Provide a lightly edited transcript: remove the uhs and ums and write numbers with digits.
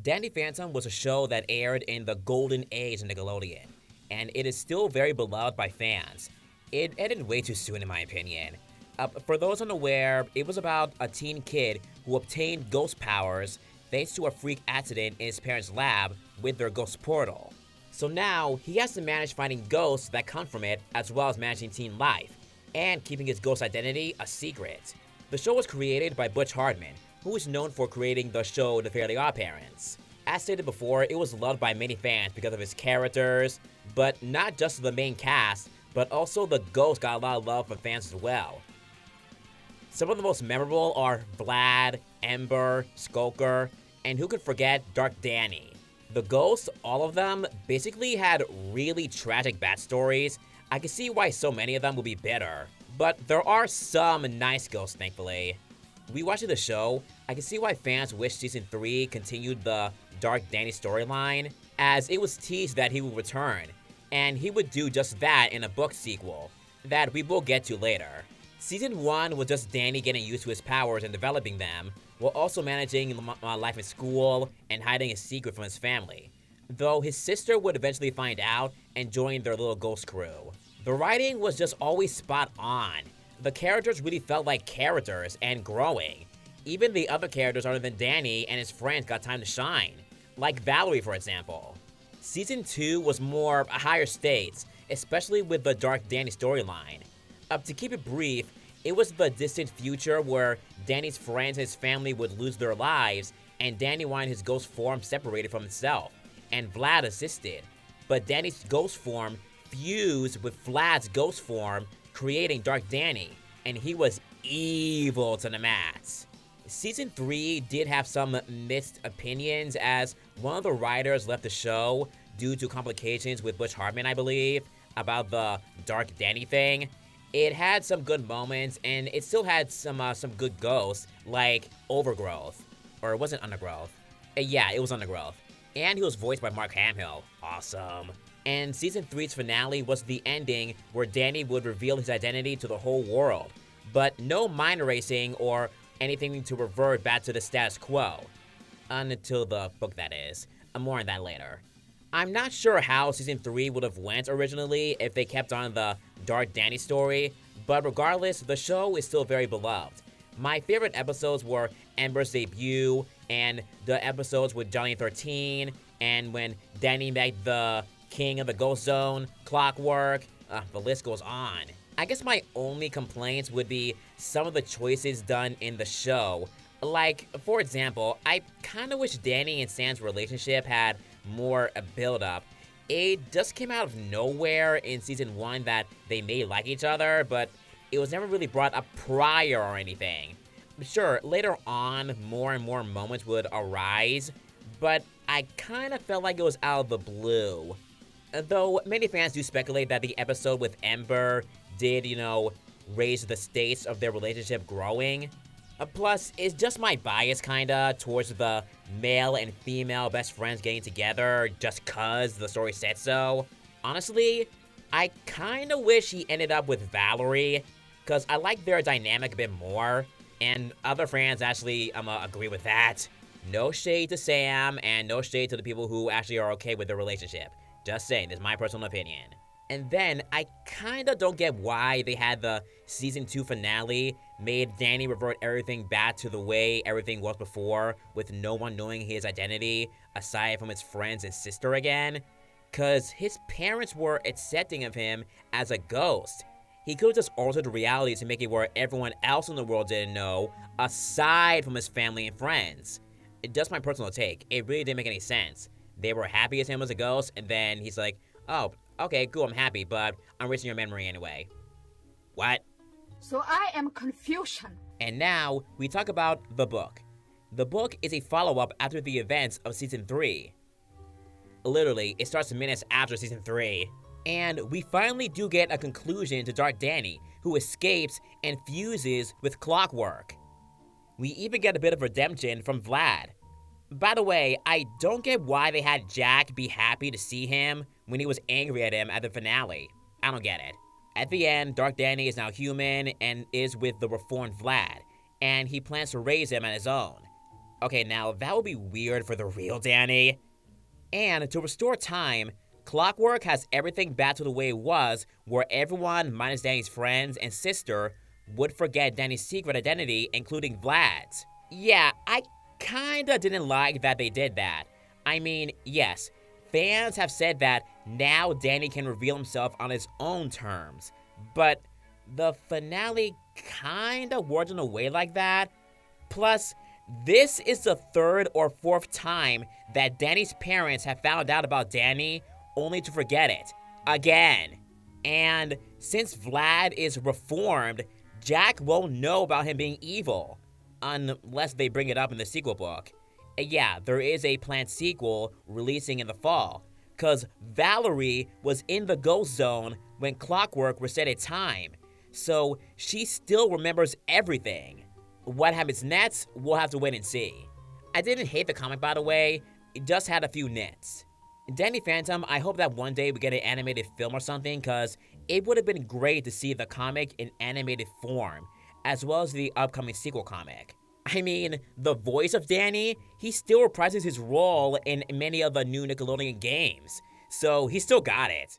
Danny Phantom was a show that aired in the golden age of Nickelodeon, and it is still very beloved by fans. It ended way too soon in my opinion. For those unaware, it was about a teen kid who obtained ghost powers thanks to a freak accident in his parents' lab with their ghost portal. So now, he has to manage finding ghosts that come from it as well as managing teen life, and keeping his ghost identity a secret. The show was created by Butch Hartman, who is known for creating the show The Fairly OddParents. As stated before, it was loved by many fans because of his characters, but not just the main cast, but also the ghosts got a lot of love from fans as well. Some of the most memorable are Vlad, Ember, Skulker, and who could forget Dark Danny. The ghosts, all of them, basically had really tragic backstories. I can see why so many of them would be bitter, but there are some nice ghosts, thankfully. Rewatching the show, I can see why fans wish Season 3 continued the Dark Danny storyline, as it was teased that he would return, and he would do just that in a book sequel, that we will get to later. Season 1 was just Danny getting used to his powers and developing them, while also managing life in school and hiding a secret from his family, though his sister would eventually find out and join their little ghost crew. The writing was just always spot on. The characters really felt like characters and growing. Even the other characters other than Danny and his friends got time to shine, like Valerie for example. Season 2 was more higher stakes, especially with the Dark Danny storyline. To keep it brief, it was the distant future where Danny's friends and his family would lose their lives, and Danny wanted his ghost form separated from himself, and Vlad assisted. But Danny's ghost form fused with Vlad's ghost form, creating Dark Danny, and he was evil to the max. Season 3 did have some mixed opinions, as one of the writers left the show due to complications with Butch Hartman, I believe, about the Dark Danny thing. It had some good moments, and it still had some good ghosts, like Overgrowth. Or it wasn't Undergrowth. Yeah, it was Undergrowth. And he was voiced by Mark Hamill. Awesome. And Season 3's finale was the ending where Danny would reveal his identity to the whole world, but no mind erasing or anything to revert back to the status quo. Until the book, that is. More on that later. I'm not sure how Season 3 would have went originally if they kept on the Dark Danny story, but regardless, the show is still very beloved. My favorite episodes were Ember's debut, and the episodes with Johnny 13, and when Danny met the King of the Ghost Zone, Clockwork, the list goes on. I guess my only complaints would be some of the choices done in the show. Like, for example, I kinda wish Danny and Sam's relationship had more build-up. It just came out of nowhere in Season 1 that they may like each other, but it was never really brought up prior or anything. Sure, later on, more and more moments would arise, but I kinda felt like it was out of the blue. Though many fans do speculate that the episode with Ember did, raise the stakes of their relationship growing. Plus, it's just my bias kinda towards the male and female best friends getting together just cause the story said so. Honestly, I kinda wish he ended up with Valerie, cause I like their dynamic a bit more, and other fans actually agree with that. No shade to Sam, and no shade to the people who actually are okay with their relationship. Just saying, this is my personal opinion. And then, I kinda don't get why they had the Season 2 finale made Danny revert everything back to the way everything was before, with no one knowing his identity, aside from his friends and sister again. Cause his parents were accepting of him as a ghost. He could've just altered reality to make it where everyone else in the world didn't know, aside from his family and friends. Just my personal take, it really didn't make any sense. They were happy as him as a ghost, and then he's like, oh, okay, cool, I'm happy, but I'm erasing your memory anyway. What? So I am confusion. And now, we talk about the book. The book is a follow-up after the events of Season 3. Literally, it starts minutes after Season 3. And we finally do get a conclusion to Dark Danny, who escapes and fuses with Clockwork. We even get a bit of redemption from Vlad. By the way, I don't get why they had Jack be happy to see him when he was angry at him at the finale. I don't get it. At the end, Dark Danny is now human and is with the reformed Vlad, and he plans to raise him on his own. Okay, now that would be weird for the real Danny. And to restore time, Clockwork has everything back to the way it was, where everyone, minus Danny's friends and sister, would forget Danny's secret identity, including Vlad's. Yeah, I kinda didn't like that they did that. I mean, yes, fans have said that now Danny can reveal himself on his own terms, but the finale kinda worked in a way like that. Plus, this is the third or fourth time that Danny's parents have found out about Danny only to forget it. Again. And since Vlad is reformed, Jack won't know about him being evil. Unless they bring it up in the sequel book. And yeah, there is a planned sequel releasing in the fall. Cause Valerie was in the ghost zone when Clockwork reset its time. So she still remembers everything. What happens next, we'll have to wait and see. I didn't hate the comic, by the way. It just had a few nits. Danny Phantom, I hope that one day we get an animated film or something, cause it would have been great to see the comic in animated form, as well as the upcoming sequel comic. I mean, the voice of Danny, he still reprises his role in many of the new Nickelodeon games, so he still got it.